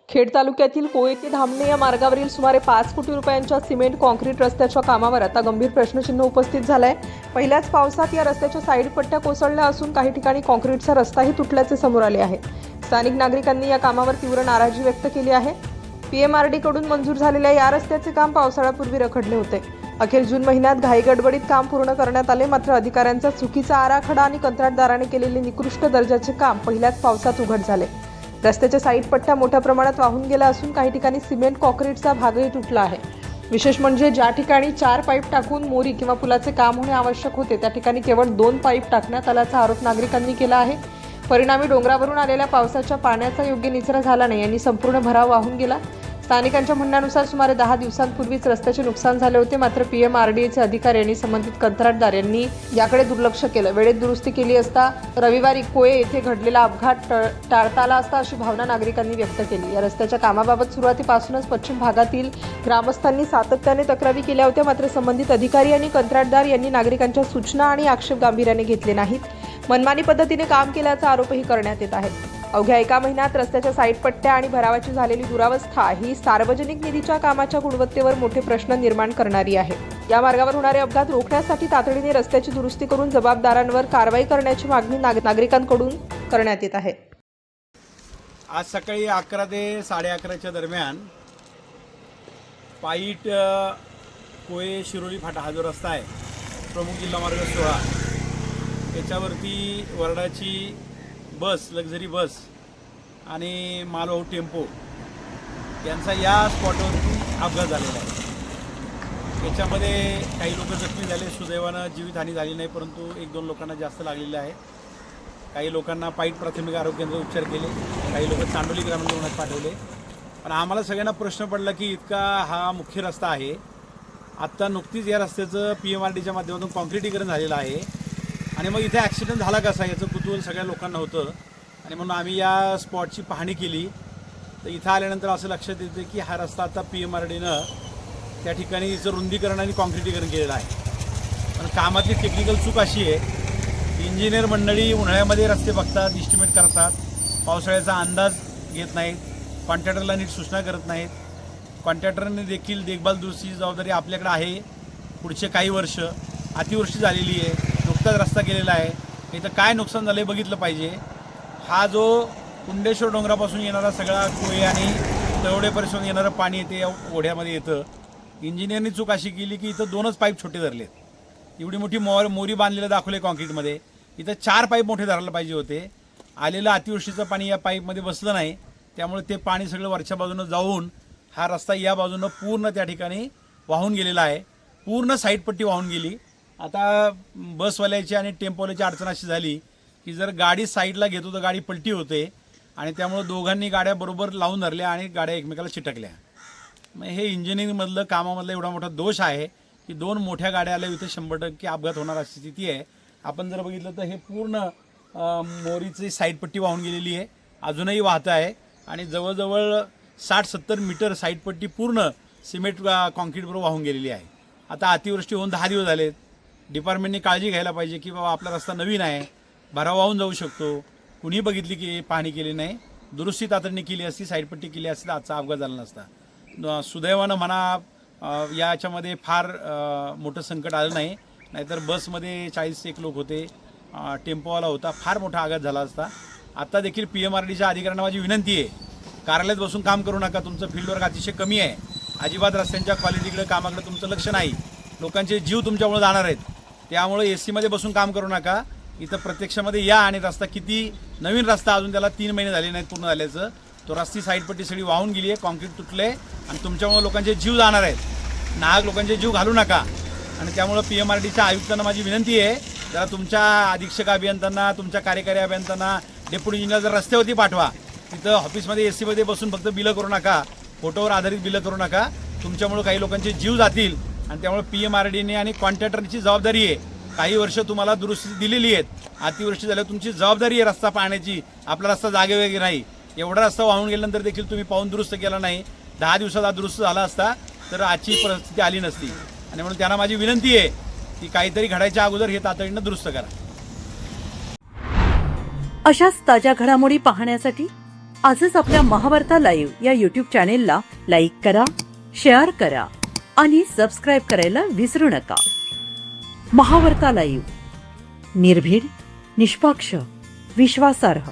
खेड तालुक्यातील कोये ते धामणे या मार्गावरील सुमारे 5 कोटी रुपयांच्या सिमेंट कॉन्क्रीट रस्त्याच्या कामावर आता गंभीर प्रश्नचिन्ह उपस्थित झालंय। पहिल्याच पावसात या रस्त्याच्या साईड पट्ट्या कोसळल्या असून काही ठिकाणी कॉन्क्रीटचा रस्ताही तुटल्याचे समोर आले आहे। स्थानिक नागरिकांनी या कामावर तीव्र नाराजी व्यक्त केली आहे। पीएमआरडी कडून मंजूर झालेल्या या रस्त्याचे काम पावसाळ्यापूर्वी रखडले होते। अखेर जून महिन्यात घाईगडबडीत काम पूर्ण करण्यात आले, मात्र अधिकाऱ्यांचा चुकीचा आराखडा आणि कंत्राटदाराने केलेले निकृष्ट दर्जाचे काम पहिल्याच पावसात उघड झाले। रस्त्याच्या साईड पट्ट्या मोठ्या प्रमाणात वाहून गेल्या असून काही ठिकाणी सिमेंट कॉन्क्रीटचा भागही तुटला आहे। विशेष म्हणजे ज्या ठिकाणी 4 पाईप टाकून मोरी किंवा पुलाचे काम होणे आवश्यक होते त्या ठिकाणी केवळ 2 पाईप टाकण्यात आल्याचा आरोप नागरिकांनी केला आहे। परिणामी डोंगरावरून आलेल्या पावसाच्या पाण्याचा योग्य निचरा झाला नाही आणि संपूर्ण भराव वाहून गेला। स्थानिकांच्या म्हणण्यानुसार सुमारे 10 दिवसांपूर्वीच रस्त्याचे नुकसान झाले होते, मात्र पीएमआरडीएचे अधिकारी आणि संबंधित कंत्राटदार यांनी याकडे दुर्लक्ष केलं। वेळेत दुरुस्ती केली असता रविवारी कोये येथे घडलेला अपघात टाळता आला असता अशी भावना नागरिकांनी व्यक्त केली। या रस्त्याच्या कामाबाबत सुरुवातीपासूनच पश्चिम भागातील ग्रामस्थांनी सातत्याने तक्रारी केल्या होत्या, मात्र संबंधित अधिकारी आणि कंत्राटदार यांनी नागरिकांच्या सूचना आणि आक्षेप गांभीर्याने घेतले नाहीत। मनमानी पद्धतीने काम केल्याचा आरोपही करण्यात येत आहे। अवघ्या एका महिन्यात रस्त्याच्या साईड पट्ट्या आणि भरावाची झालेली दुरावस्था ही सार्वजनिक निधीच्या कामाच्या गुणवत्तेवर मोठे प्रश्न निर्माण करणारी आहे। या मार्गावर होणारे अपघात रोखण्यासाठी तातडीने रस्त्याची दुरुस्ती करून जबाबदारांवर कारवाई करण्याची मागणी नागरिकांकडून करण्यात येत आहे। आज सकाळी 11 ते 11:30च्या दरम्यान पाईट कोये शिरोली फाटा हा जो रस्ता आहे प्रमुख जिल्हा मार्ग 16 त्याच्यावरती वरडाची बस, लक्झरी बस आणि मालवाहू टेम्पो यांचा या स्पॉटवरती अपघात झालेला आहे। त्याच्यामध्ये काही लोक जखमी झाले, सुदैवानं जीवितहानी झाली नाही, परंतु 1-2 लोकांना जास्त लागलेलं आहे। काही लोकांना पाईट प्राथमिक आरोग्य केंद्रात उपचार केले, काही लोक चांडोली ग्रामीण रुग्णालयात पाठवले। पण आम्हाला सगळ्यांना प्रश्न पडला की इतका हा मुख्य रस्ता आहे, आत्ता नुकतीच या रस्त्याचं पीएमआरडीच्या माध्यमातून कॉन्क्रिटीकरण झालेलं आहे आणि मग इथे ॲक्सिडेंट झाला कसा याचं कुतूहल सगळ्या लोकांना होतं आणि म्हणून आम्ही या स्पॉटची पाहणी केली। तर इथं आल्यानंतर असं लक्षात येतं की हा रस्ता आता पीएमआरडीनं त्या ठिकाणी इथं रुंदीकरण आणि कॉन्क्रिटीकरण केलेलं आहे। पण कामातली टेक्निकल चूक अशी आहे, इंजिनियर मंडळी उन्हाळ्यामध्ये रस्ते बघतात, इस्टिमेट करतात, पावसाळ्याचा अंदाज घेत नाहीत, कॉन्ट्रॅक्टरला नीट सूचना करत नाहीत। कॉन्ट्रॅक्टरने देखील देखभाल दुरुस्तीची जबाबदारी आपल्याकडे आहे। पुढचे काही वर्ष अतिवृष्टी झालेली आहे, नुकताच रस्ता केलेला आहे, इथं काय नुकसान झालं आहे बघितलं पाहिजे। हा जो कुंडेश्वर डोंगरापासून येणारा सगळा कोये आणि तळवडेपासून येणारं पाणी येते या ओढ्यामध्ये येतं। इंजिनियरनी चूक अशी केली की इथं 2च पाईप छोटे धरलेत। एवढी मोठी मोरी बांधलेलं दाखवले कॉन्क्रीटमध्ये, इथं 4 पाईप मोठे धरायला पाहिजे होते। आलेलं अतिवृष्टीचं पाणी या पाईपमध्ये बसलं नाही, त्यामुळे ते पाणी सगळं वरच्या बाजूनं जाऊन हा रस्ता या बाजूनं पूर्ण त्या ठिकाणी वाहून गेलेला आहे, पूर्ण साईडपट्टी वाहून गेली। आता बसवाल्याची आणि टेम्पोवाल्याची अडचण अशी झाली की जर गाडी साईडला घेतो तर गाडी पलटी होते आणि त्यामुळं दोघांनी गाड्या बरोबर लावून धरल्या आणि गाड्या एकमेकाला चिटकल्या। मग हे इंजिनिअरिंगमधलं कामामधला एवढा मोठा दोष आहे की 2 मोठ्या गाड्या आल्या इथे 100% अपघात होणार अशी स्थिती आहे। आपण जर बघितलं तर हे पूर्ण मोरीची साईडपट्टी वाहून गेलेली आहे, अजूनही वाहतं आहे आणि जवळजवळ 60-70 मीटर साईडपट्टी पूर्ण सिमेंट कॉन्क्रीटबरोबर वाहून गेलेली आहे। आता अतिवृष्टी होऊन 10 दिवस झालेत, डिपार्टमेंटने काळजी घ्यायला पाहिजे की बाबा आपला रस्ता नवीन आहे, भराव वाहून जाऊ शकतो। कुणी बघितली की पाहणी केली नाही, दुरुस्ती तातडीने केली असती, साईडपट्टी केली असती तर आजचा अपघात झाला नसता। सुदैवानं म्हणा याच्यामध्ये फार मोठं संकट आलं नाही, नाहीतर बसमध्ये 40 लोक होते, टेम्पोवाला होता, फार मोठा अपघात झाला असता। आता देखील पीएमआरडीच्या अधिकाऱ्यांना माझी विनंती आहे, कार्यालयात बसून काम करू नका, तुमचं फील्डवर्क अतिशय कमी आहे, अजिबात रस्त्यांच्या क्वालिटीकडे कामाकडे तुमचं लक्ष नाही, लोकांचे जीव तुमच्यामुळे जाणार आहेत, त्यामुळे एसीमध्ये बसून काम करू नका, इथं प्रत्यक्षामध्ये या आणि रस्ता किती नवीन रस्ता अजून त्याला 3 महिने झाले नाहीत पूर्ण झाल्याचं, तो रस्ती साईडपट्टी सगळी वाहून गेली आहे, कॉन्क्रीट तुटले आणि तुमच्यामुळे लोकांचे जीव जाणार आहेत, नाहक लोकांचे जीव घालू नका। आणि त्यामुळं पीएमआरडीच्या आयुक्तांना माझी विनंती आहे, जरा तुमच्या अधीक्षक अभियंत्यांना, तुमच्या कार्यकारी अभियंत्यांना, डेप्युटी इंजिनियर जर रस्त्यावरती पाठवा, तिथं ऑफिसमध्ये एसीमध्ये बसून फक्त बिलं करू नका, फोटोवर आधारित बिलं करू नका, तुमच्यामुळे काही लोकांचे जीव जातील आणि त्यामुळे पीएमआरडीने आणि कॉन्ट्रॅक्टरची जबाबदारी आहे, काही वर्ष तुम्हाला दुरुस्ती दिलेली आहेत, अतिवृष्टी झाल्यावर तुमची जबाबदारी आहे रस्ता पाहण्याची, आपला रस्ता जागे वगैरे नाही, एवढा रस्ता वाहून गेल्यानंतर देखील तुम्ही पाहून दुरुस्त केला नाही, 10 दिवसात हा दुरुस्त झाला असता तर आजची परिस्थिती आली नसती। आणि म्हणून त्यांना माझी विनंती आहे की काहीतरी घडायच्या अगोदर हे तातडीनं दुरुस्त करा। अशाच ताज्या घडामोडी पाहण्यासाठी आजच आपल्या महावार्ता लाईव्ह या यूट्यूब चॅनेलला लाईक करा, शेअर करा आणि सबस्क्राईब करायला विसरू नका. महावार्ता लाईव्ह, निर्भीड, निष्पक्ष, विश्वासार्ह.